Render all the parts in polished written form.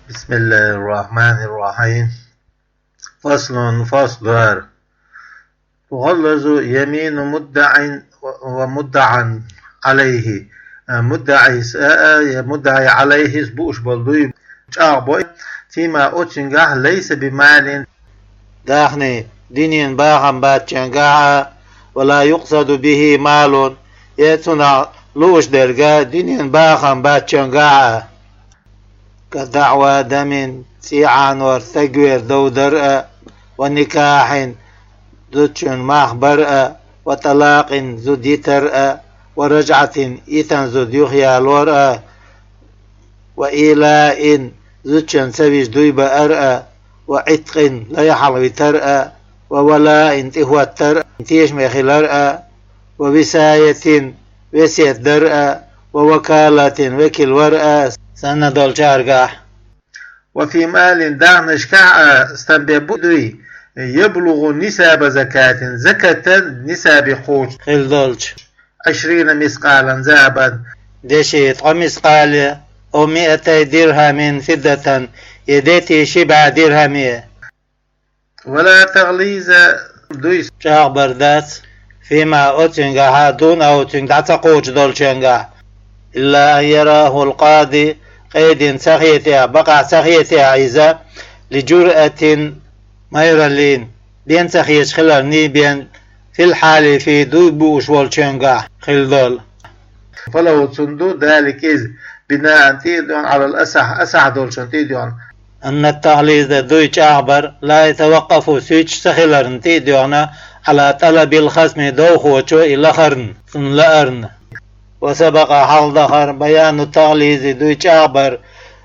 بسم الله الرحمن الرحيم. فصل تغلظ يمين مدع ومدعا عليه. مدعي عليه سبوش بلدوي فيما أوتشنجاه ليس بمال داخني دينين باغم باتشنجاه ولا يقصد به مال يتنا لوش درجة دينين باغم باتشنجاه كدعوى دم سيعان ورثقوير دو درء ونكاح ذوتشن مخبرء وطلاق ذو ديترء ورجعة إيتن ذو ديوخيا لورء وإيلاء ذوتشن سبيش دويب أرء وعتق لا يحلو ترء وولاء تهوى الترء تيش مخلرء وبساية وسية درء ووكالة وكل ورء سنة دولشارقة. وفي مال دعنشكا استنبودوي يبلغ نساب زكاة نساب خوش خل دولش 20 مثقالا ذهبا دشيت ومثقال أو 200 درهم فضة يديتي شبع درهم ولا تغليظ دويس شاق بردات فيما أوتنغا دون أوتنغ تقوش دولشنغا إلا أن يراه القاضي قيد سخيتها بقع سخيتها عيزة لجرأة ميرلين بين سخيش خلالني بين في الحال في دوبوش والشنقع خلدول فلو تندو ذلك إذ بناء تيدون على الأسح دولشن تيدون أن التغليظ دويش أعبر لا يتوقف سيش سخلرن تيدون على طلب الخصم دوخوشو إلى خرن ثم لأرن. وسبق حال ظهر بيان التغليظ دويش أعبر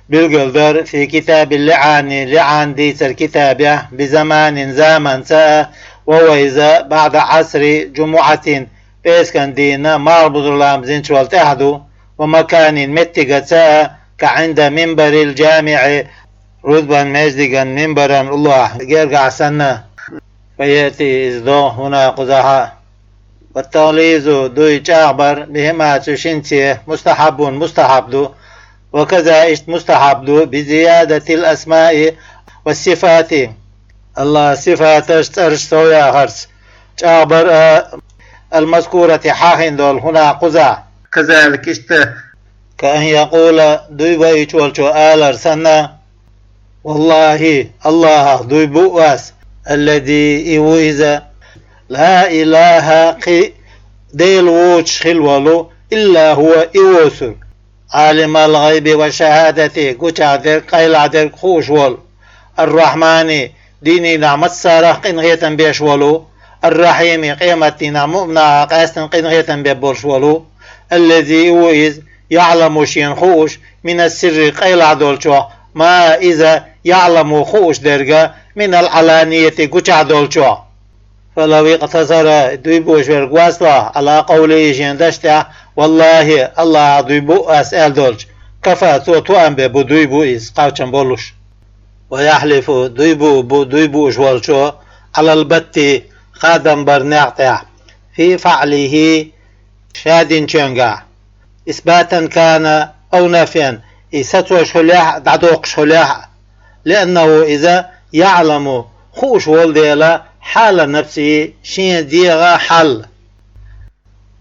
بالقلدر في كتاب لعان ديس الكتابة بزمان زمن ساء وهو إذا بعد عصر جمعة بيسكن دينا مربط اللامزين والتحدو ومكان متقة ساء كعند منبر الجامع رتبا مجدقا منبرا الله يرجع سنة فيأتي إزدو هنا قزحا. والتغليظ دويش أعبر بهما تشنتي مستحب دو وكذا مستحب بزيادة الأسماء والصفات الله صفات اشترشتويا هرس تعبر المذكورة حاهن دول هنا قزع كذلك كأن يقول دويبا يتولشو آلر سنة والله الله دويبو واس الذي إويزا لا إله ديل ووش خلولو إلا هو إوسر عالم الغيب والشهادة قشعدر قيلعدر خوشول الرحمن ديني نعمت سارة قنغية بيشولو الرحيم قيمتنا مؤمنة قاسن قنغية بيبورشولو الذي وإذ يعلم شين خوش من السر قيلعدولشو ما إذا يعلم خوش درجة من العلانية قشعدولشو فلو اقتصر دويبوش ورقواسلا على قوله جندشتا والله الله دويبو أسأل دولش كفا توان ببو دويبو إس قاوشن بولوش ويحلف دويبوش والشو على البت خادم برناقتع في فعله شاد شنقع إثباتا كان أو نفيا إستوى شليح دعدوق شليح لأنه إذا يعلم خوش والديلا حال نفسه شين ديغا حل.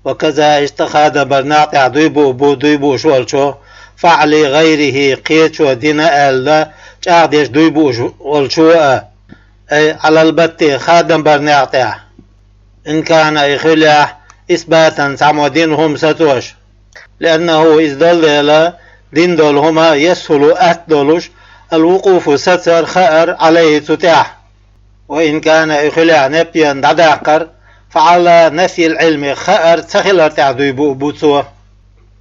وكذا اشتخاد برناقع دويبو شوالشو فعل غيره قيتشو دينا ألا جاعدش دويبو شوالشو أي على البت خادم برناقع إن كان إخلاح إثباتا سعمودينهم ستوش لأنه إذ دل دين دولهما يسهل أهدولش الوقوف ستر خائر عليه تتاح. وإن كان إخلاع نبيا دعاقر فعلى نفي العلم خائر تخلر تعدي بوتسوه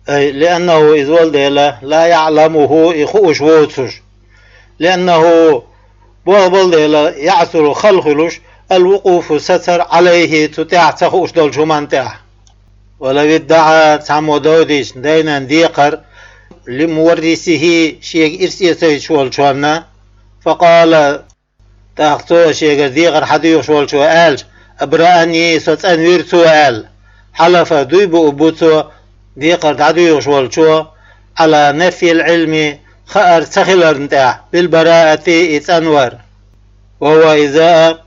أي لأنه إذ ولد لا يعلمه إخوش ووتسوش لأنه بولد يعثر خلخلوش الوقوف ستر عليه تتاح تخوش دول شمانتاح. ولو ادعى تعمو دوديش دينا ديقر لمورثه شيء إرسيسي شوالشوانا فقال تاختو شيء ديقر حديو شوالشو آلش أبراني ستنوير سؤال حلف دويبو أبوتو ديقر دعديو شوالشو على نفي العلم خأر سخلر نتاع بالبراءة إتنور، وهو إذا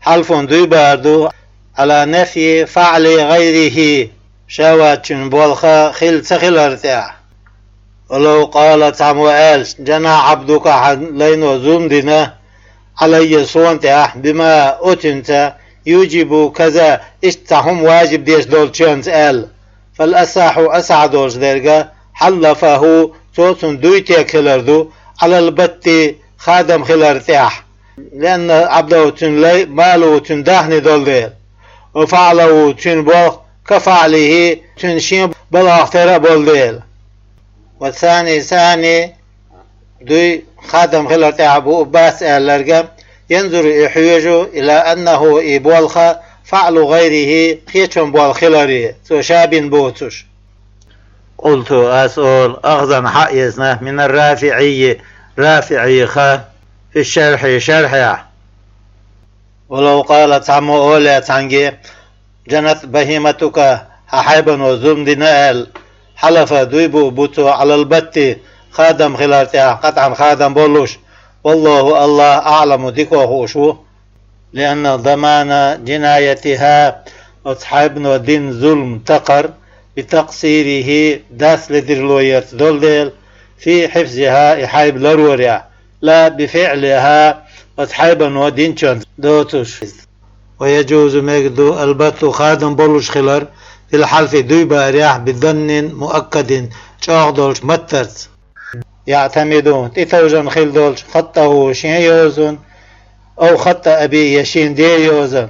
حلف دوي باردو على نفي فعل غيره شاوات بولخا خل سخلر تاع. ولو قالت عموال جنا عبدك لينو زمدنا علي صونتها بما أتنت يوجب كذا اشتهم واجب ديش دول تشانس آل، فالأساح أسعدوش درجة حلفه توتن دويتي خلردو على البت خادم خلرتاح، لأن عبده تنلي ماله تندهني دول ديل، وفعله تنبوخ كفعله تنشين بالاختراء بول ديل. والثاني ثاني دوي خادم خلرتاح أبو باس آل ينظر يحوجه إلى أنه إبولخ فعل غيره خيشن بول خلري شابين بوتش. قلت أسأل أخذا حقيسنا من الرافعي رافعي في الشرح شرحه. ولو قالت عمو أولي تنجي جنت بهيمتك ححيبا وزم دينال حلف دويبو بوتو على البت خادم خلالتها قطعا خادم بولوش، والله الله أعلم ديكو خوشو، لأن ضمان جنايتها أصحابنا دين ظلم تقر بتقصيره داس لدرلويرت دولدل في حفظها إحايب لروريا، لا بفعلها أصحابنا ودين شانت دوتوش. ويجوز مجدو البتو خادم بولوش خلر في الحلف دويبا رياح بظن مؤكد شاغدولش مترت يعتمدون تتوجن خلدولش خطه شين يوزن أو خط أبي يشين دي يوزن.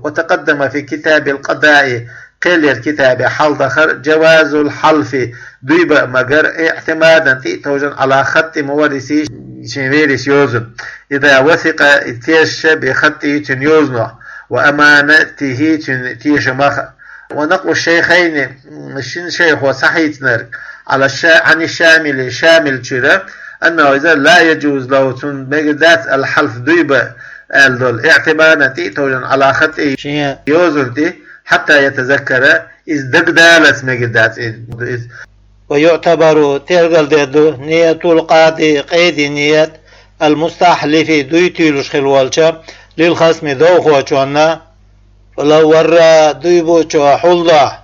وتقدم في كتاب القضاء قيل الكتاب حل دخر جواز الحلف دويبا مجر اعتمادا تتوجن على خط مورسي شينيريس يوزن إذا وثق تيش بخطه يوزنه وأمانته تيش مخ. ونقل الشيخين الشين شيخ وصحيتنر على عن الشامل شامل شرا أنه إذا لا يجوز له مجدات الحلف دويبا الدول اعتبارا تيتوجن على خطئ يوزن حتى يتذكر إذ دقدالت مجدات. ويعتبر ترغل ديدو نية القاضي قيد نية المستحلف دويتيلوش خلوالشا للخصم دوخوشونا، ولو ورى دويبو شو حلده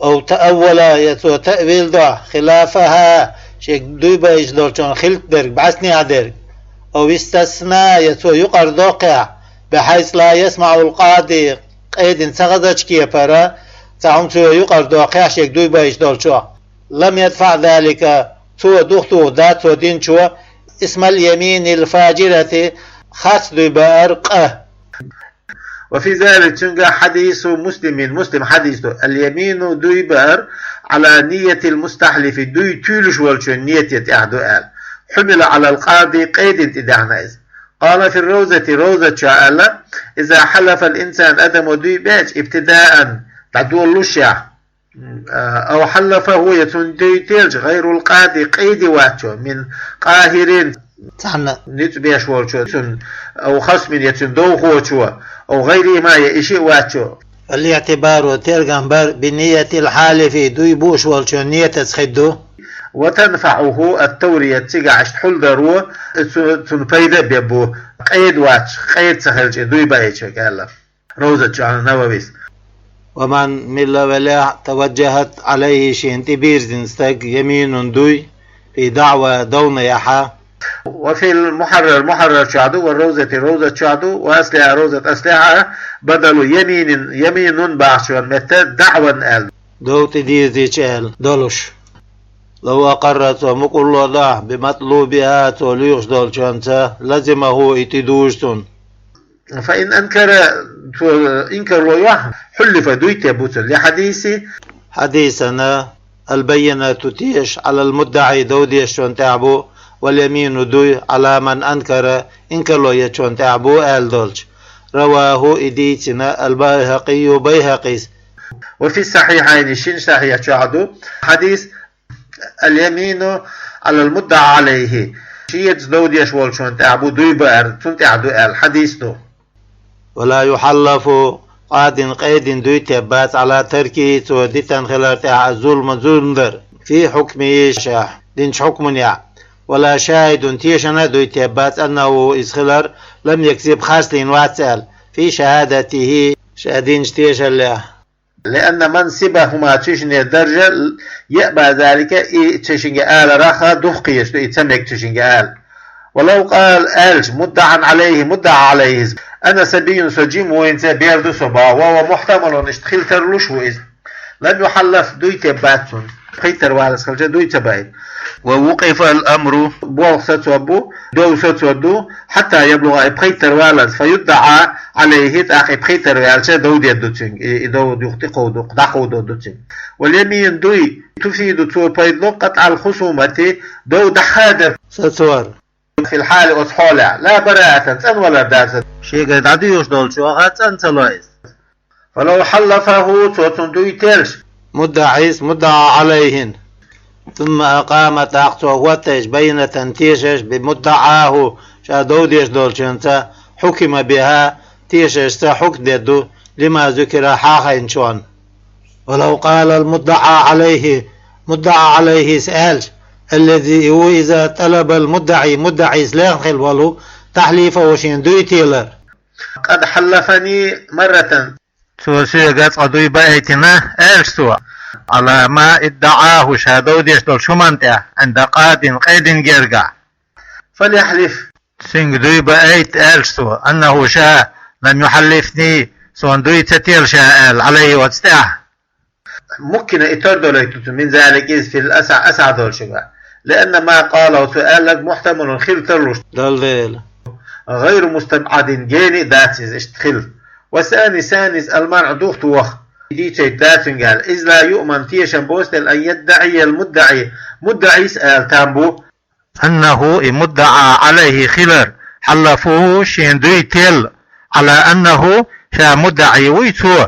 أو تأول يتو تأويل ده خلافها شيك دويبا يجدولشون خلق درك بعسني عدرك، أو استثناء يتو يقر دوقع بحيث لا يسمع القاضي قيد سغدش كي برا تعم تو يقر دوقع شيك دويبا يجدولشو لم يدفع ذلك تو دختو دات ودين شو اسم اليمين الفاجرة خاص دويبا أرقه. وفي ذلك تنجا حديث مسلم حديثه اليمين دويبر على نية المستحلف دوي تولش والشو نية يتعدو آل حمل على القاضي قيد تدعنا. قال في روزة شاء إذا حلف الإنسان أدم دوي باج ابتداء تعدو اللوشع أو حلفه يتون دوي تلج غير القاضي قيد واتشو من قاهرين نتبيش والشو أو خصم يتون دوخوشو أو غير ما يشي واتشو. الاعتبار ترغنبر بنية الحالف دوي بوش والشو نية تسخدو وتنفعه التورية تيجا حل درو تنفيد بيبو قيد واتش قيد سخلش دوي بايش قال روزة على نوويس. ومن ملا ولا توجهت عليه شين تبير زنستك يمين دوي في دعوة دون يحا. وفي المحرر شعدو والروزة شعدو وأسلحة روزة أسلحة بدل يمين بعشر متى دعوة آل دو تديزيش آل دولش. لو أقرت ومقل الله بمطلوبها توليوش دول شانسا لزمه اتدوشتون. فإن إنكر ويوح حلف دويت بوتل لحديثي حديثنا البينة تتيش على المدعي دوديش تعبو واليمين دوي على من أنكر لو يشون تعبو آل دولش. رواه إديتنا البيهقي بيهقيس. وفي الصحيحين شين صحيح شعدو حديث اليمين على المدعى عليه شيت دوديش والشون تعبو دوي بأر تنتعدو آل حديث دو. ولا يحلف قاد قيد دوي تبات على تركي توديتن خلال الظلم ظلم در في حكم شاح دينش حكم يع ولا شاهد تيشنا دوي تبات أنه إسخلر لم يكذب خاسلين واتسأل في شهادته شهدين تيش الله لأن منصبهما تشني الدرجة يأبى ذلك تشني آل رخا دخيش يتسمك تشني آل ولو قال آلج مدعى عليه أنا سبي سجيم وإنت بيردو صبا وهو محتمل اشتخيل ترلوش وإذ لم يحلف دوي تباتون خيتر والس خلجة دوي تبايت ووقف الأمر بوغ ستوبو دو ستودو حتى يبلغ بخيتر والس فيدعى عليه تاقي بخيتر والس دو ديدوتين دو يختقو دو قدقو دو دوتين واليمين دوي تفيد تو بيدلو قطع الخصومة دو دحادر ستور في الحال أصحولع لا براءة تن ولا دارس شيء قد عديوش دول شو أخذ أنت لويس فلو حلفه توتن دوي تلش مدعى عليهن ثم أقام تاقته وتش بين تنتيشش بمدعاه شادوديش دولشنتا حكم بها تيشش حك ددو لما ذكر حاخين شون ولو قال مدعى عليه سألش الذي هو إذا طلب مدعي سلاخ خلوله تحليفه وشين دوي تيلر قد حلفني مرة سوى قد قدوي بأيتنا سوى على ما ادعاه شادوديش دول شمانته عند قيد جرقع فليحلف سنگ دوي بأيت سوى أنه لم يحلفني سوى دوي تتيل عليه واتستاه ممكن يتردد من ذلك في الأسع دول شبه لأن ما قاله سؤالك محتمل خير ترلوش دليل غير مستبعد جاني داتس اشتخل سانس المنع دوخت وخ دي داتن قال إذ لا يؤمن تيشن بوستل أن يدعي مدعي سأل تامبو أنه مدعى عليه خلر حلفوه شين دوي تيل على أنه مدعي ويتو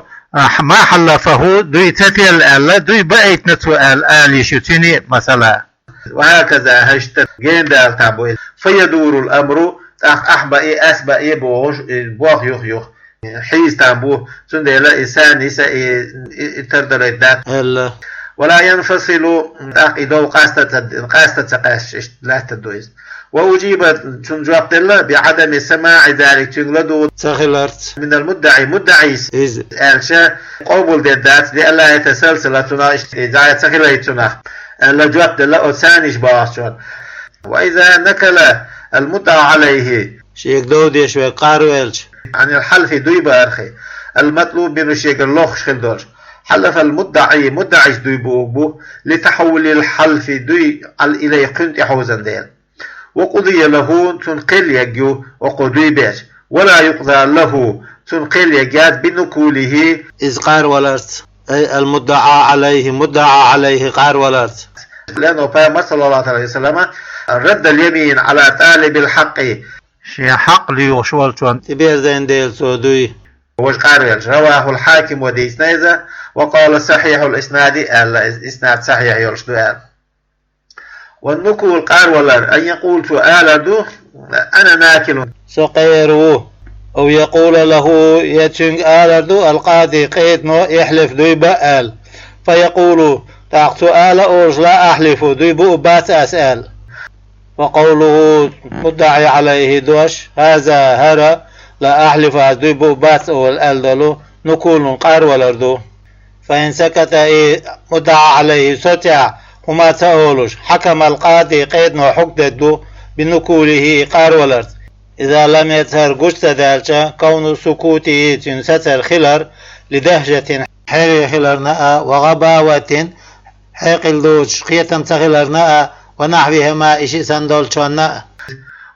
ما حلفه دوي تتيل ألا دوي بأيت نتو آل يشتني مثلا وهكذا هشتر جين دال تامبو فيدور الأمر أحبئي أسبئي بوغ يخ حيز تامبو سندلا إنسان تردر الدات ولا ينفصل إدو قاستة تقاش لا تدويز وأجيب تنجواب الله بعدم سماع ذلك تنجلدو سخلرت من مدعي ألشا قبول الدات لألا يتسلسل إذا تخليتنا ألا جواب الله أتسانيش باشون وإذا نكل المدعى عليه شيك دودي شوي قارويلش عن الحلف دوي بأرخي المطلوب منه شيك اللوخ خلدوش حلف المدعي دوي بوبو لتحول الحلف دوي إليه قنت حوزن ديل وقضي له تنقل يجو وقضي بيش ولا يقضى له تنقل يجاد بنقوله إذ قار ولرت أي المدعى عليه قار ولرت لأنه فهم صلى الله عليه وسلم رد اليمين على طالب الحق شي حق ليغشول شوان تبير زين ديل سودوي وش قاريل رواه الحاكم ودي إسناده وقال صحيح الإسناد الإسناد صحيح يرشد والنكول قار ولا أن يقول سؤال دو أنا ناكل سقيروه أو يقول له يتشنج آلردو القاضي قيد نو يحلف دوي بأل فيقول تاق سؤال أوج لا أحلف دوي بأبات أسأل وقوله مدعي عليه دوش هذا هرى لا أحلف دوي بأبات أول ألدلو نكول قار ولردو فإن سكت مدعى عليه ستع وما تقولش حكم القاضي قيد نو حكددو بنكوله قار ولرد إذا لم يظهر قشت ذلك كون سكوته تنستر خلر لدهجة حير خلرنا وغباوة حيق الدوش خيطا تخلرنا ونحوهما إشي سندولشونا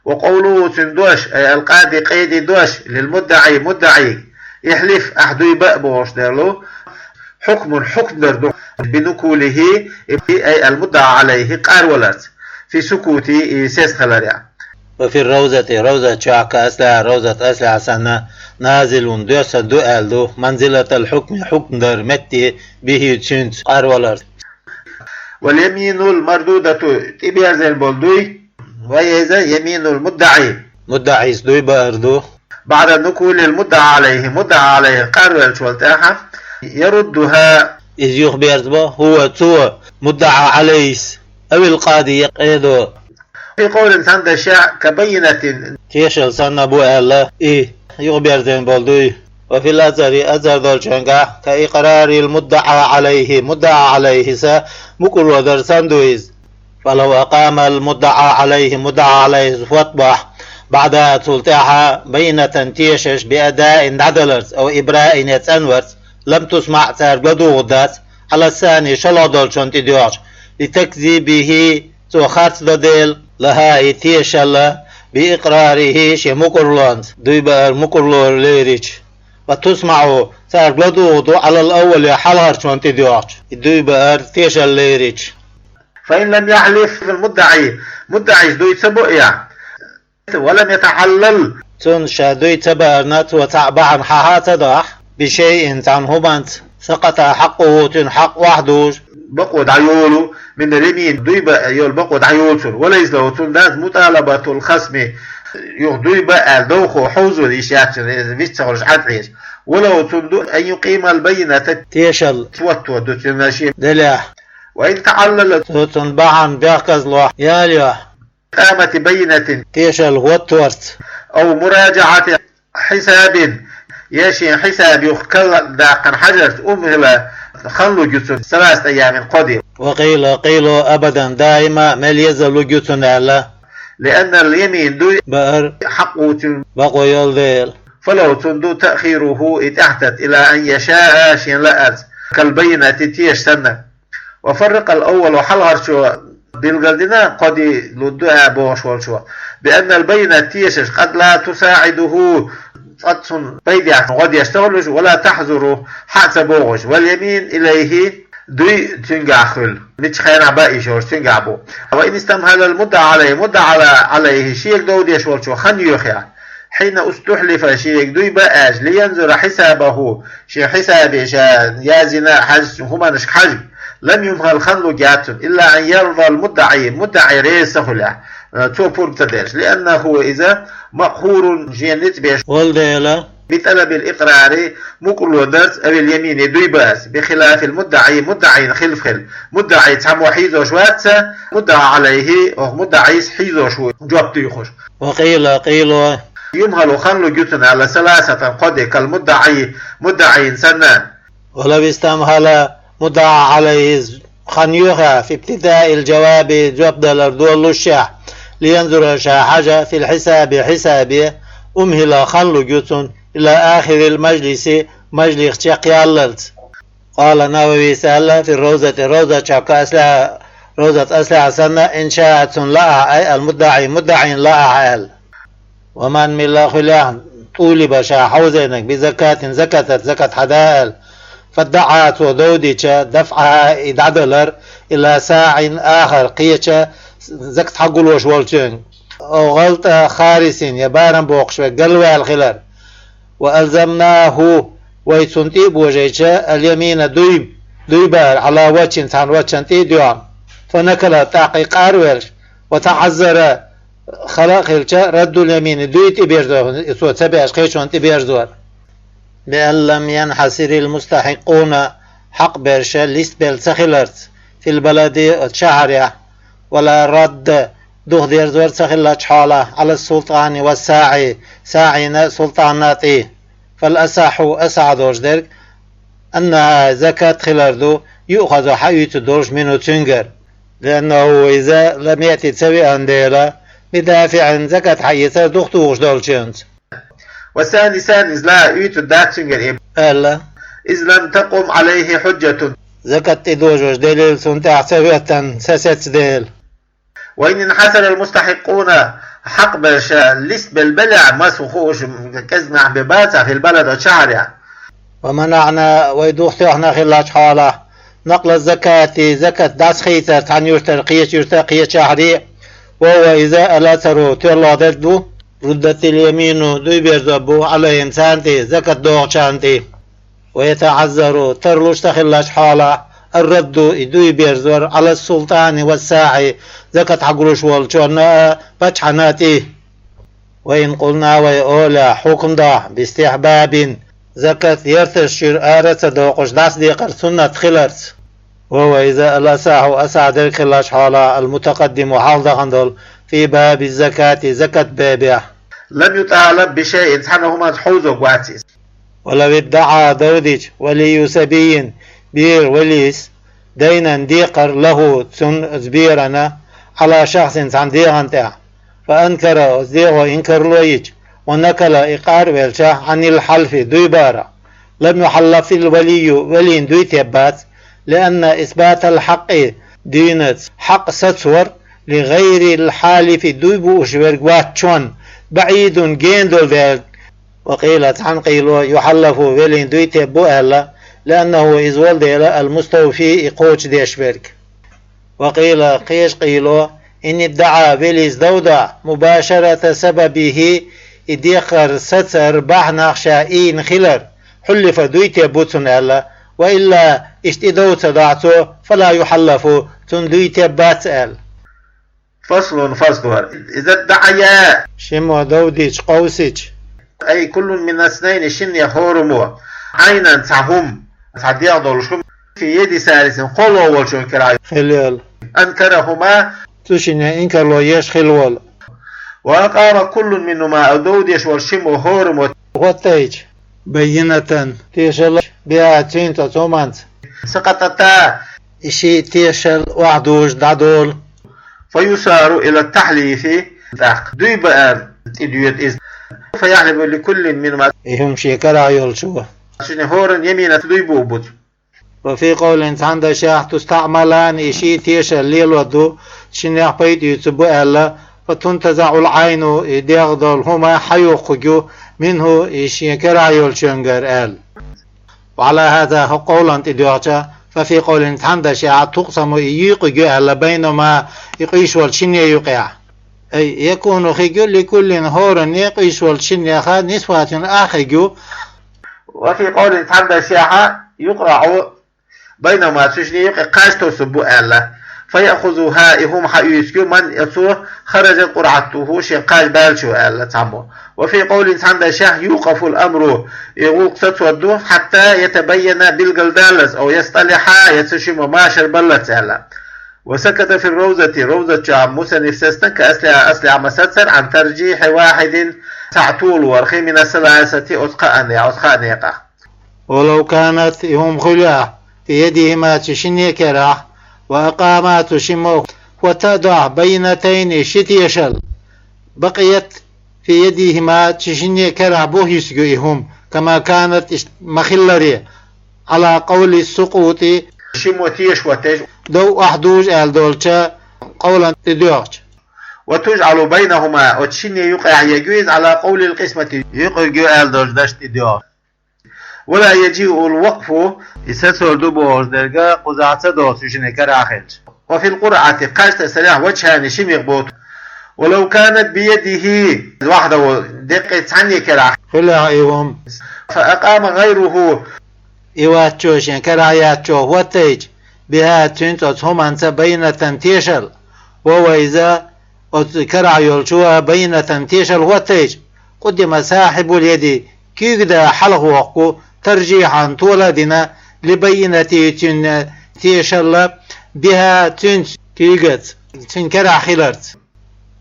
وقوله تندوش القاضي قيد دوش مدعي يحلف أحدو بأبوش دارلو حكم دردو بنكوله أي المدعى عليه قار ولرد في سكوتي سيس خلريا وفي روزة شعك أسلع روزة أسلع سنة نازل دوس دو منزلة الحكم حكم در متي به تشنت قارولر واليمين المردودة تبير زي البلدوي ويزا يمين مدعي سدوي باردو بعد النقول المدعى عليه قارولر شوالتاحة يردها إذ يخبر هو تو مدعى عليه أو القاضي يقيدو في قول سند الشاع كبينة تيشل سنة بو الله يخبر زين بولدوي. وفي الأزر أزر دولشنغا كإقرار المدعى عليه سا مكل ودر سندويز. فلو أقام المدعى عليه فوتبح بعد تلتاها بينة تيشش بأداء عدلرز أو إبراء يتسنورز لم تسمع تربدو غدات على الثاني شلا دولشون تديوش لتكذيبه توخات دوديل لها تيشل بإقراره شي مكرلانز دويبا المكرلور ليريش وتسمعوا تربدو على الأول حلهر شون تديوش دويبا تيشل ليريش. فإن لم يحلف مدعي دوي تبؤيا ولم يتعلل تنشا دوي تبارنت وتعبعن حها تضح بشيء تنهبنت سقط حقه تنحق وحده بقود عيوله من اليمين دوي يول بقود عيولتون وليس له تنداز مطالبة الخصم يغدوي بقى دوخو حوزو الإشياء فيش تخرج عدعيش ولو تندو أن يقيم البينة تيشل توتو دو تناشي دليح وإن تعللت تنبعن بيقظ لوح ياليا قامت بينة تيشل هو التورت أو مراجعة حساب ياشي حساب يخكل داقا حجرت أمهلا خلو جسن 3 أيام قديم. وقيل أبدا دائما مل يزل جسن على لأن اليمين دو بأر حقه بقو يلديل فلو تندو تأخيره اتحتت إلى أن يشاء شين لأت كالبينة تيش سنة. وفرق الأول وحلهر شو بالقردنا قد لدعا بوش والشو بأن البينة تيشش قد لا تساعده فتن بيدي قد يشتغلش ولا تحذره حتى بوغش واليمين إليه دوي تنقاخل نتخينا بائش ورش تنقابو. وإن استمهل المدعى عليه شيك دود يشورشو خن يخيا حين استحلف شيك دوي بآج لينظر حسابه شي حسابي يازنا حج هما نشك حج لم يمهل خنلو جاتن إلا أن يرضى المدعي ريسه له توبور تدرس لأنه إذا مقهور جينت بيش والديلا بطلب الإقرار مكل ودرس أو اليمين دوي باس بخلاف مدعي خلف مدعي تحم وحيزو شواتسا مدعى عليه أو مدعي حيزو شو جواب يخش. وقيل يمهل خنلو جتن على 3 قد كالمدعي سنة ولو استمهل مدعى عليه خنيوها في ابتداء الجواب جواب دول الشاع لينظر حاجة في الحساب حسابه أمهل خنلو جتن إلى آخر المجلس مجلس ياللت. قال نووي سأل في الروزة شاكا روزة أسلع سنة إن شاءت لا أي المدعي لا أهل. ومن من الله خلاه طولب شا حوزينك بزكاة زكاة حدائل فادعت ودوديش دفعها $1 إلى ساع آخر قيتش زكت حقول وشوالشين أو غلط خارس يبارن بوقش وقلوة الخلال وألزمناه ويتنتيب وجيش اليمين دويبال على وجه عن وجه تيديوان فنكل تحقيق أرويلش وتعذر خلاق رد اليمين دويت إبيرزور سوى تبعش قيشون تبيرزور بأن لم ينحصر المستحقون حق برشا ليستبل سخلرت في البلد شهرية ولا رد دوخ دير زور سخلت حالة على السلطان والساعي ساعين سلطاناتي فالأساح أسع دورج درك أنها زكاة خلردو يؤخذ حيث دورج منه تنجر لأنه إذا لم يأتي تسوي أنديلا بدافع زكاة حيث دوختوش دورجنت. والثاني إذ لا يؤتي داتشنجر ألا إذ لم تقم عليه حجة زكاة إدوجوش دليل سنتع سوية سست ديل. وإن انحسر المستحقون حق برشا لست بالبلع ما سخوش كزمع بباتع في البلد وشعرها ومنعنا ويدوخ احنا خلاش حالة نقل الزكاة زكاة داس خيثة عن يرتقية شهري وهو إذا ألاتروا تيرلا ضدو ردت اليمين دوي بيرزبو على إنسانتي زكاة دوغ شانتي ويتعذر ترلوش تخلاش حالة الرد دوي بيرزور على السلطان والساعي زكاة حقروش والشونا بچحناتي. وإن قلنا ويقول حكم دا باستحباب زكاة يرتشير آرت دوقش داس ديقر سنة خلرت وهو إذا الأساح أسعد الخلاش حالا المتقدم حال دخندل في باب الزكاة زكاة بابع. لم يطالب بشيء سحنهما حوزق واتيس. ولو ادعى دودج ولي سبي بير وليس دينا ديقر له تن زبيرنا على شخص عن ديغنتع فأنكر أزديغ إنكر لويج ونكل إقار والشاه عن الحلف دويبارة لم يحلف الولي ولين دوي تبات لأن إثبات الحق دينت حق ستور لغير الحالف دويبو أشبرقوات شون بعيد جيندل ذلك. وقيلت عن قيلو يحلف ولين دوي تبو ألا لأنه إزول ديلا المستوفي إقوش ديشبرك. وقيل قيش قيلو إن ادعى وليس دودع مباشرة سببه إديخر ستر بحناق شائين خلر حلف دويت بوتن ألا وإلا اشتدو تدعتو فلا يحلف تندويت باتل. فصل إذا ادعيا شمو دوديش قوسيش أي كل من اثنين شن يخورمو عينا تعهم تعديع دولشهم في يد ثالث قولوا أول شو كراي خلال أنكرهما تشين إنكر لو يش خلوال وقال كل منهما أدوديش والشم هورم وتيج بينة تيشل بيعتين تتومانت سقطتا إشي تيشل وعدوش دادول فيسار إلى التحليف دوي بقى إديوت إذن فيحلف لكل منهما إهم شيكرا يلشوه عشان هورن يمينة دوي بوبوت. وفي قول عند شاح تستعملان إشي تيشل ليل ودو شنيح بيت يتبو ألا فتنتزع العين يدغضل هما حيوقجو منه إشي كرايول شنجر آل. وعلى هذا قولا تدوعتا ففي قول عند شاح تقسم يقجو ألا بينما يقيش والشنية يقع أي يكون خيجو لكل هورن يقيش والشنية خاد نسوة آخيجو. وفي قول عند شاح يقرع بينما تشني يقع قاشتو سبو ألا فيأخذها إهم حيوسكو من يصوه خرج قرعته شنقاش بالشو ألا تعمو. وفي قول عند شاه يوقف الأمر يقول ستودو حتى يتبين بالقلدالس أو يصطلح يتشم ماشر بلت ألا. وسكت في روزة جام موسى نفسستن كأسلع مسدسر عن ترجيح واحد تعطول ورخي من الثلاثة أتقاء نيقة. ولو كانت هم خلاه في يدهما تشني كراح وأقاما تشمو وتضع بينتين شتيشل بقيت في يدهما تشني كراح بوهيسجوهم كما كانت مخلري على قول السقوط شمو تيش وتج دو أحدوج الدولشا قولا تدوش وتجعل بينهما وتشني يقع يجوز على قول القسمة يقع الدولش داشت تدوش. ولا يجيء الوقف يسسر دبوش درجة قزعة دوس يشنكر آخر. وفي القرعة قاشت سريع وجهان شميق ولو كانت بيده وحده دقة عني كراح خلاهم فأقام غيره إيواتشوش كراياتشو واتيج بها تنتوت هم أنت بين تنتيشل وهو إذا كرا يلشوها بين تنتيشل واتيج قدم صاحب اليد كيقدا حلق وقو ترجيحا طولدنا لبينة تيشل بها تنت كيقت تنكرا خلرت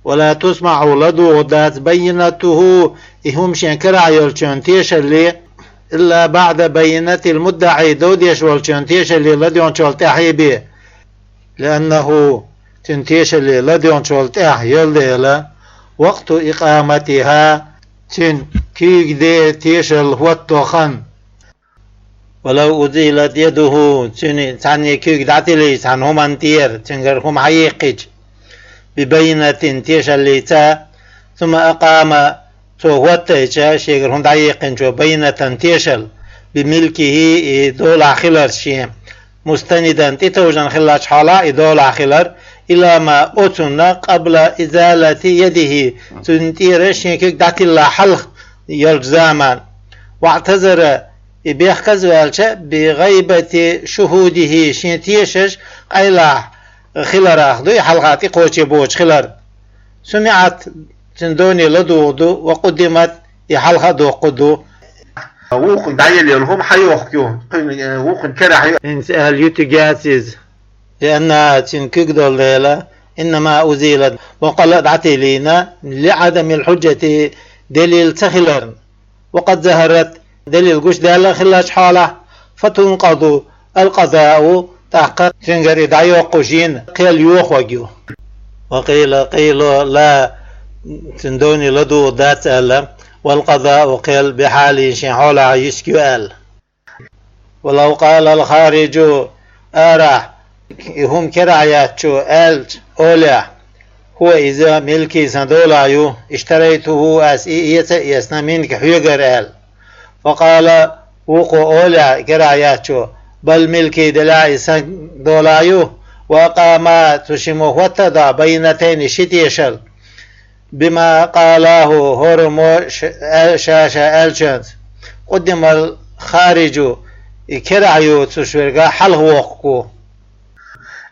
ولا تسمع لدو غدات بينته إهم شنكرا يلشون تيشل إلا بعد بينة المدعي دوديش والشون تيشل لديون شولتاحي به لأنه تنتيشل لديون شولتاح يلدي وقت إقامتها تن كيك دي تيشل واتوخن ولو أزيلت يده تعني كيك دعتلي تن هم انتير تنقر هم حيقج ببينة تيشل ليتا ثم أقام توهوتيشا شيقر هم دعيقن جو بينة تيشل بملكه دولع خلر شيء مستندا تتوجن خلاش حالا دولع خلر إلى ما أتنا قبل إزالة يده تنتير شيكك دعت الله حلق يلزاما واعتذر بيحكز والشا بغيبة شهوده شينتيشش قيلا خلر أخذو حلقاتي قوشي بوش خلر سمعت تندوني لدودو وقدمت يحلقة دو قدو ووخن دعيل يلهم حيوخيو ووخن كرا حيو انسأل يوتيجاسيز لأنها تنكيك دوليلة إنما أزيلت وقال عتيلينا لعدم الحجة دليل تخلرن وقد ظهرت دليل قش دالة خلاش حالة فتنقض القضاء تحقق تنقر إدعي وقشين قيل يوخوجيو وقيل لا تندوني لدو ذات ألا والقضاء قيل بحال شحول عيسكيو أل ولو قال الخارج آرح هم كرعيات شو ألج أولع هو إذا ملكي سندولايو اشتريته يسنا منك حيقر أل فقال وقو أولع كرعيات شو بل ملكي دلاعي سندولايو وقام تشمه وتضع بينتين شتيشل بما قاله هرمو شاشة ألجنت قدم الخارج كرعيو تشورغا حل هوقو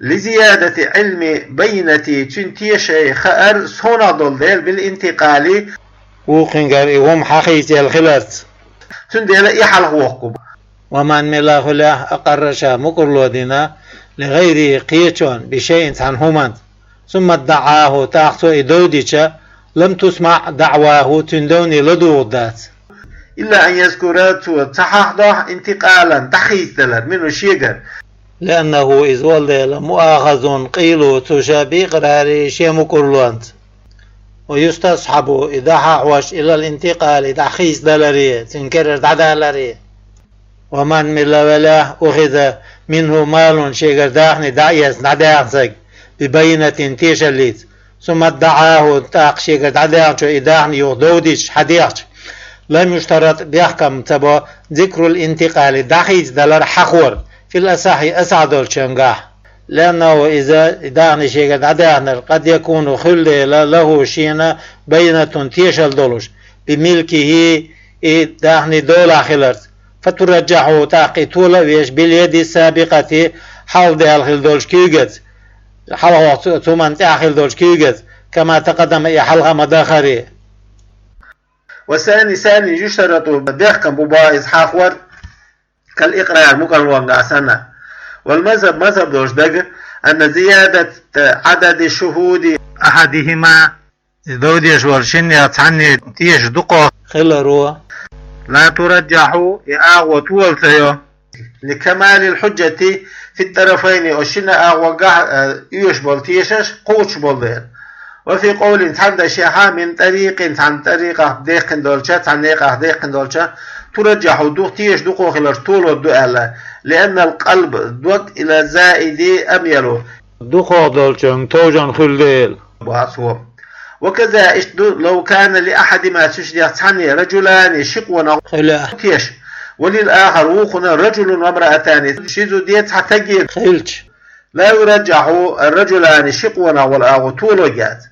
لزيادة علم بينتي تنتيشي خأر سونا دول بالانتقال وقنقر هم حقيقة الخلط تنديل إحل هوقو ومن ملاه له أقرشا مقرلودنا لغير قيتون بشيء عنهما ثم ادعاه تاخت إدوديشا لم تسمع دعواه تندوني لدودات إلا أن يذكرات تحضح انتقالا تحيث دلر منه شيقر لأنه إذ ولد مؤاخذ قيل تشابي قراري شيء مقرلوانت ويستصحب إذا حوش إلى الانتقال تحيث دلري تنكرر دلري ومن ملوله أخذ منه مال شيء داخني دعيس دعيسك ببينة تيشليت ثم ادعاه تاق شيء دعيسك إداخني يغدوديش حديث لم يشترط بيحكم تبا ذكر الانتقال دحيث دلر حخور في الأصح أسعد الشنقاح لأنه إذا داخني شيء دعيسك قد يكون خل له شينا بينة تيشل دولش بملكه داخني دولة خلرت فترجحه تاقي طولة ويش باليد السابقة حال ده الخلدولش كيوغت حال ثمان تاخلدولش كيوغت كما تقدم حلقة مداخري ثاني يشترط بيحكم ببايز حاخور كالإقرار مقرلوان قاسنا والمذهب مذهب دوش دق أن زيادة عدد الشهود أحدهما دوديش والشنية تعني تيش دقو خلروا لا ترجحوا إعاغ وتولتيو لكمال الحجة في الطرفين وشنا أغوغا يشبل تيشش قوش بولدين وفي قول تحدى شيحا من طريق عن طريقة ديقن دولشة عن ديقن دولشة ترجحوا دوق تيش دوقو خلال طول الدؤال لأن القلب دوق إلى زائد أميلو دوقو دولشة توجن خلال باسو وكذا لو كان لأحد ما تشجع ثاني رجلان شقونا تيش وللآخر وخنا رجل وامرأتان شيزو ديت حتجير خلش لا يرجح الرجلان شقونا والآخر طولجات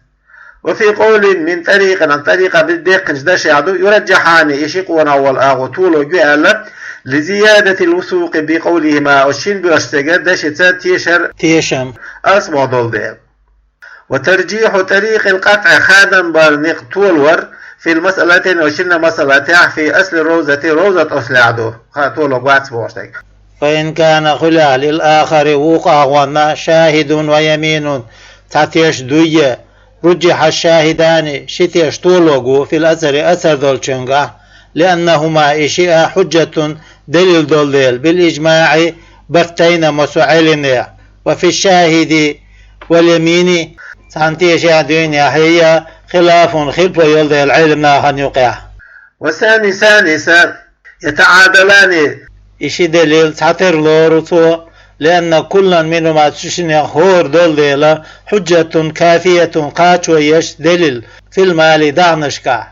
وفي قول من طريق عن طريقة بالدق دش يرجحان يشقونا والآخر طولجات لزيادة الوثوق بقولهما والشين برشتجد دش تيشم أسمع دول ده وترجيح طريق القطع خادم برنق طولور في المسألتين وشنا مسألتين في أصل روزة أصل عدو طول وقت بوشتك فإن كان خلع للآخر وقع وما شاهد ويمين تاتيش دوية رجح الشاهدان شتيش طولوغو في الأثر دولشنغا لأنهما إشياء حجة دليل دوليل بالإجماع بفتين مسعلين وفي الشاهد واليمين سانتيش الدنيا هي خلاف يلد العلم ناهن يقع ثاني يتعادلان إشي دليل تعتر لورتو لأن كل منهما تشني هور دول حجة كافية قاتويش دليل في المال دعنشكا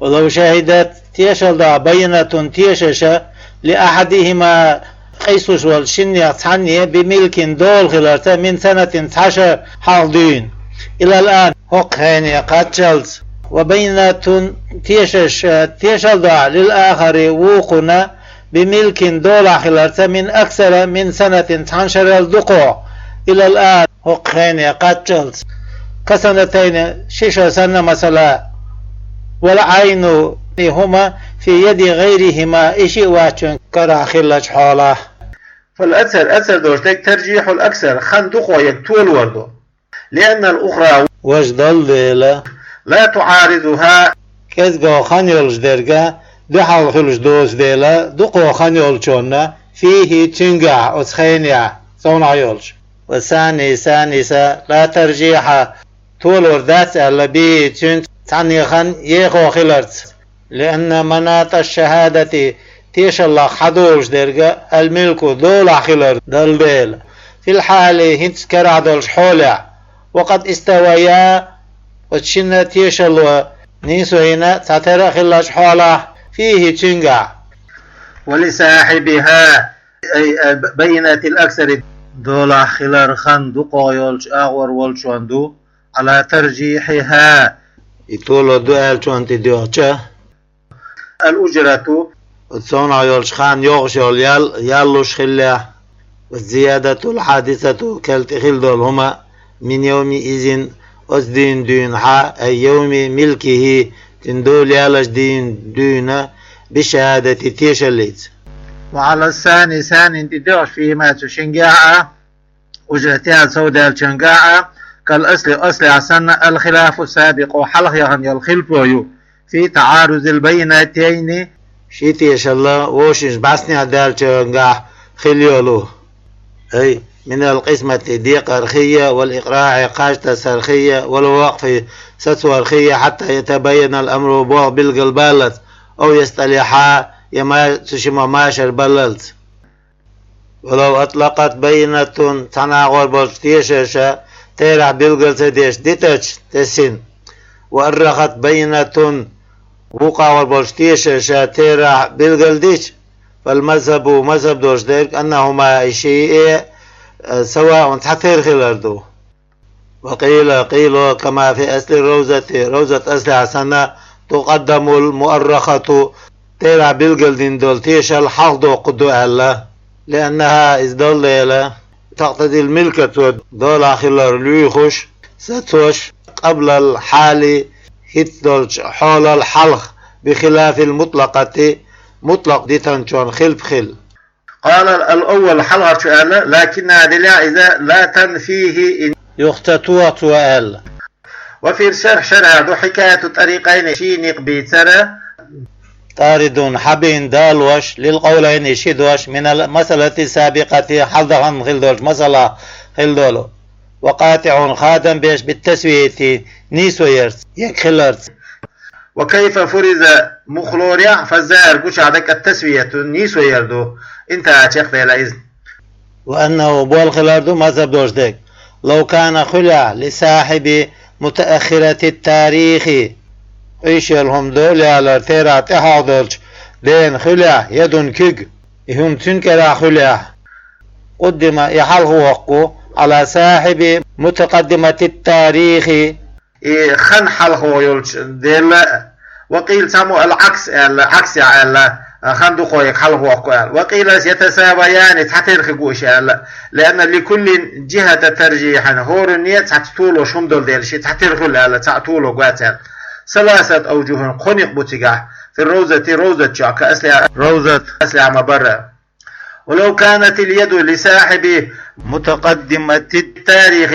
ولو شهدت تيشل دا بينة تيشش لأحدهما قيسوش والشنية تعني بملك دول خلالته من سنة 10 حالدين إلى الآن هقهين قاتشلت وبينة تيشل دا للآخر وقنا بملك دول خلالته من أكثر من سنة 10 الدقوع إلى الآن هقهين قاتشلت كسنتين 6 سنة مثلا والعين هما في يد غيرهما إشي واتشن كراخلج حاله فالأثر دوشتك ترجيح الأكثر خندق ويكتول وردو لأن الأخرى وش ضل ديلا لا تعارضها. كزغو خانيولش درجة دحال خلش دوس ديلا دقو خانيولشونا فيه تنقع أسخينيع صونع يولش. والثاني ثانيسة لا ترجيح طول ذات اللبي تنت تعني خان يخو خلرت لأن مناط الشهادة تيش الله حدولش درجة الملك دول خلر دل ديل في الحالة هنت كرع دولش حولع وقد استويا وتشنا تيش الله نيسو هنا تترى خلاش حولع فيه تنقع. ولصاحبها أي بينة الأكثر دولا خلال خان دقو يولش أغور والشواندو على ترجيحها يطولو دوال شوانتي ديوچه الأجرة وتصونع يولش خان يغشول يالوش خلا والزيادة الحادثة كالتخل دول هما من يوم إذن أسدين دين أي يوم ملكه تندول يالش دين دون بشهادة تيشليت. وعلى الثاني ثاني تدوش فيما تشنقاعة أجرتها سوداء الشنقاعة كالأصل عسن الخلاف السابق وحلق يغن يلخلفه في تعارض البينتين شيتي الله وشش بعثني عدال شنقاع خليولو أي من القسمة ديق أرخية والإقراع قاشة سرخية والوقف ستو أرخية حتى يتبين الأمر بوغ بالقلبالت أو يستليحا يما تشما ماشر بللت. ولو أطلقت بينة تناغور بلشتيشة تيرع بالقل تديش ديتش تسين وأرخت بينة وقع بلشتيشة تيرع بالقل ديش فالمذهب مذهب دوش ديك أنهما شيء سواء تحتير خلاردو. وقيل كما في أصل روزة أصل حسنة تقدم المؤرخة تيرع بالقلدين دول تيشل حقدو قدو ألا لأنها إزدال ليلة تقتضي الملكة دول خلال ليخش ستوش قبل الحال هتدولش حول الحلق بخلاف المطلقة مطلق دي تنشون خل بخل. قال الأول حلقة سؤال لكنها دلع إذا لا تنفيه إن يختتوى سؤال. وفي شرع دو حكاية طريقين شينق بيتسرى طارد حبين دالوش للقولين شدوش من المسألة السابقة حظهم خلدوش مسألة خلدولو وقاطع خادم بيش بالتسوية نيسو يرس يكخلرس. وكيف فرز مخلوريا فالزائر قش عدك التسوية نيسو يردو انت اتشيخ فيها إذن. وأنه بول خلاردو مذهب دوش ديك لو كان خلع لصاحب متأخرة التاريخ ايش يلهم دول على تيرا تحاضرش دين خلع يدن كيج يهم تنكر خلع قدم يحله وقو على صاحب متقدمة التاريخ خن حله يولش ديل وقيل سمو العكس يعني خندو خويك حله وقو وقيل يتساويان تحتير خقوش لأن لكل جهة ترجيحا هور النية تحتولو شمدل ديل شي تحتير خلع تحتولو قواتل ثلاثة أوجه خنق بتجاه في روزة شاك روزة أسلع مبرة. ولو كانت اليد لصاحب متقدمة التاريخ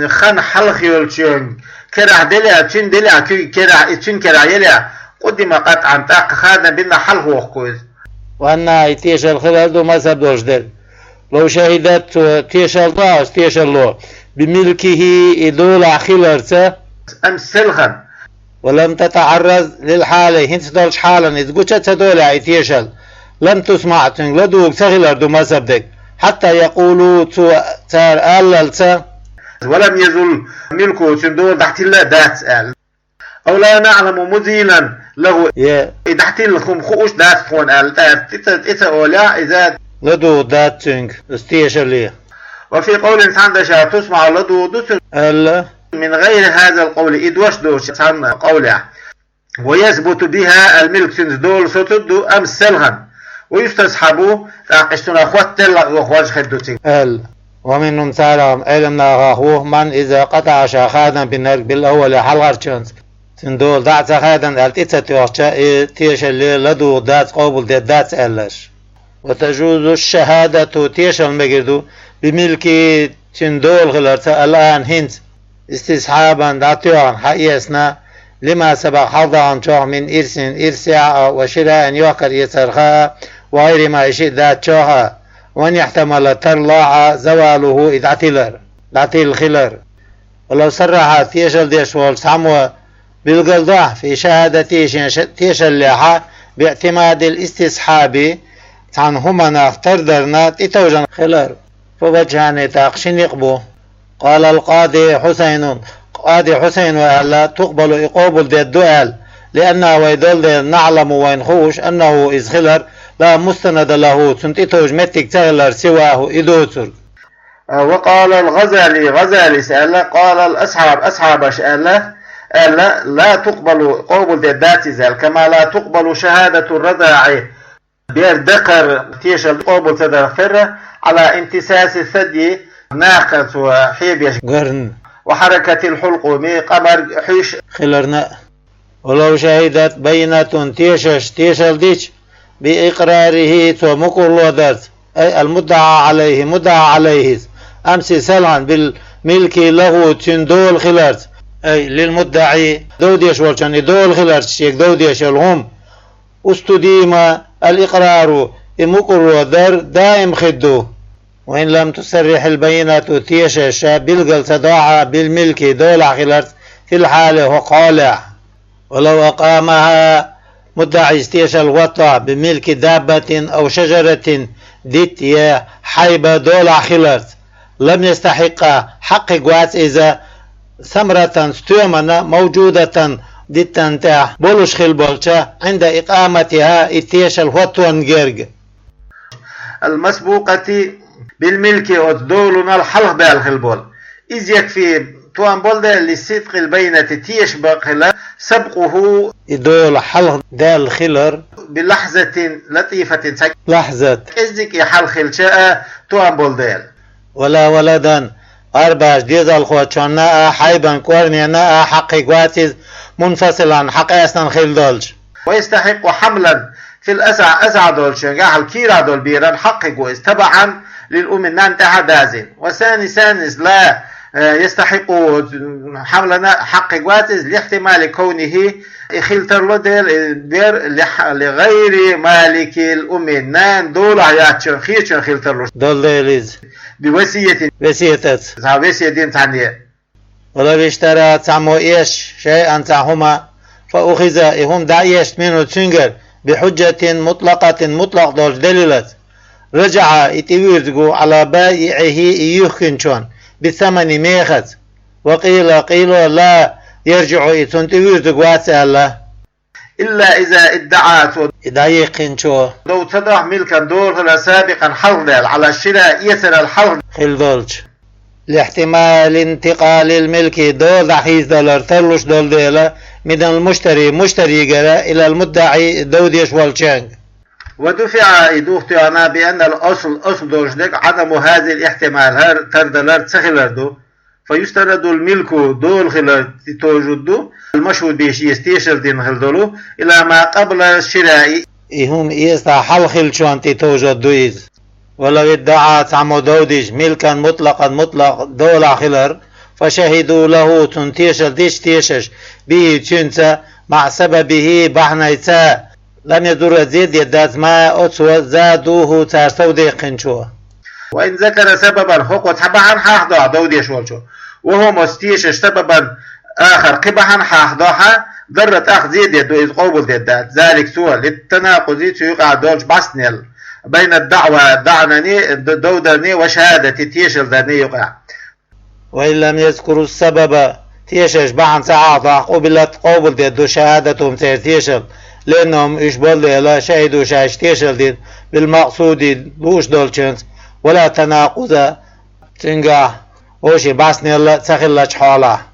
خن حلق يلشون كرع دلع تشن دلع كرع تشن كرع يلع قدم قطعا تاق خادنا بنا حلق وخوز. وأن تيشل خلال مذهب دوش دل لو شهدت تيشل ضاش تيشل له بملكه إدول خلرته أمثلهم ولم تتعرض للحالة هنت دولش حالا إذ قلت تدولع يتيشل لم تسمع تنغلدوك تغلر دو مذهبك حتى يقولوا تار أللت ولم يزل ملكه تندول تحت الله دات أو لا نعلم مزيلا له تحت لكم خوش دات خون إتا أولا إذا لدو دات تنغ استيشل. وفي قول ساندشا تسمع لدو دوسن من غير هذا القول إدوش دوش عن قوله ويثبت بها الملك دول ستدو أمثلها ويستصحبوا تعقشتنا أخوات تلا وأخوات خدوتين. ومنهم سالهم علمنا أخوه من إذا قطع شاخادا بالنرق بالأول حلغر شانس تندول دعت خادا التيتا تيش اللي لدو دات قابل دات ألش. وتجوز الشهادة تيش المجردو بملك تندول غلرت الآن هنت استصحابا داتيون حيسنا لما سبق حظا شوه من إرس إرسع وشراء يوكر يسرخا وغير ما يشي ذات شوها وان يحتمل ترلاع زواله إذ عتيل خلر ولو صرح تيشل ديشول سامو بالقلضة في شهادة تيشل لها باعتماد الاستصحاب عن هما افتردرنا تتوجن خلر فوجهان تاقشن يقبو قال القاضي حسين وألا تقبل إقابل دي الدؤال لأنه ويدل نعلم وينخوش أنه إذ خلر لا مستند له تنتيتوج متك تغلر سواه إدوتر. وقال غزالي سأل قال أصحاب سأل لا تقبل قابل دي الذات زال كما لا تقبل شهادة الرضاع بير دقر تيشل قابل تدخر على امتساس الثدي ناقة وحيب قرن وحركة الحلق مي قمر حيش خلرنا ولو شهدت بينة تيشل ديش بإقراره ومكر ودرت أي مدعى عليه أمس سلعا بالملك له تندول خلرت أي للمدعي دوديش والشان دول خلرت شيك دوديش الهم استديم الإقرار مكر ودر دائم خدو وإن لم تصرح البينة تيشش بالقل تضاع بالملك دولع خلرت في الحالة وقالع ولو أقامها مدعي استيش الوطع بملك دابة أو شجرة ديت يا حيبة دولع خلرت لم يستحق حق قوات إذا ثمرة ستومنا موجودة ديت تنتاح بولش خلبولشة عند إقامتها استيش الوطع نجرج المسبوقة بالملك ودولنا الحلق بالخلبول إذ يكفي توان بولده لصدق البينة تيش بقلا سبقه دول حلق دال خلر بلحظة لطيفة لحظة إذك يحل خلشاء توان بولده ولا ولدا أرباش ديزا الخواتشونا حيبا كورنينا حق قواتيز منفصلا حق أسنان خيل دولش ويستحق حملا في الأسع دولش قاحل كيرا دول بيران حق قويس تبعا للأمنان تحدازين وسانس لا يستحق حملنا حق قواتز لاحتمال كونه خلتر لغير مالك الأمنان دول عياتشن خيرشن خلتر دول ديليز بوسية وسية تعنية ولو اشترى تعمو إيش شيئا تعهما فأخذ إهم دعيش منه تسنجر بحجة مطلق دول دليلت رجع اتويرتقو على بائعه إيوخنشون بثمن ميخت وقيل لا يرجع يتنتويرتقو الله إلا إذا ادعت يقنشو لو تضع ملكا دول سابقا حرد على الشراء يسر الحرد خلدولش لاحتمال انتقال الملك دول حيث دولار ترلش دول ديلا من المشتري جرا إلى المدعي دوديش والشانج ودفع إدوختيانا بأن الأصل دوشدك عدم هذه الاحتمال هر تردلر تخلردو فيستند الملك دول خلر توجدو المشهود بيش يستيشر دين خلدولو إلى ما قبل الشراء هم يستا حل شوان توجدو إذ ولو ادعى تعمو دوديش ملكا مطلق دولة خلر فشهدوا له تنتيشر ديش تيشش به تشنسا مع سببه بحنيتا لم يدر زيد يدات ما أتسوى زادوه تارسو ديقنشو وإن ذكر سببا حقوة تبعا حاحضا دوديش والشو وهو مستيشش سببا آخر قبحا حاحضاها ذرة أخ زيد يدو إذ قوبل ديدات ذلك سوى للتناقض سيقع دولش باسنيل بين الدعوة دعنني دودني وشهادة تيشل ذني يقع وإن لم يذكروا السبب تيشش بعن ساعة قبلت قوبل ديدو شهادتهم تيشل لأنهم إشبال لا شهدوا شاش تيشل دين بالمقصود بوش دولشنس ولا تناقض تنقع وشي باسني الله تخلج حاله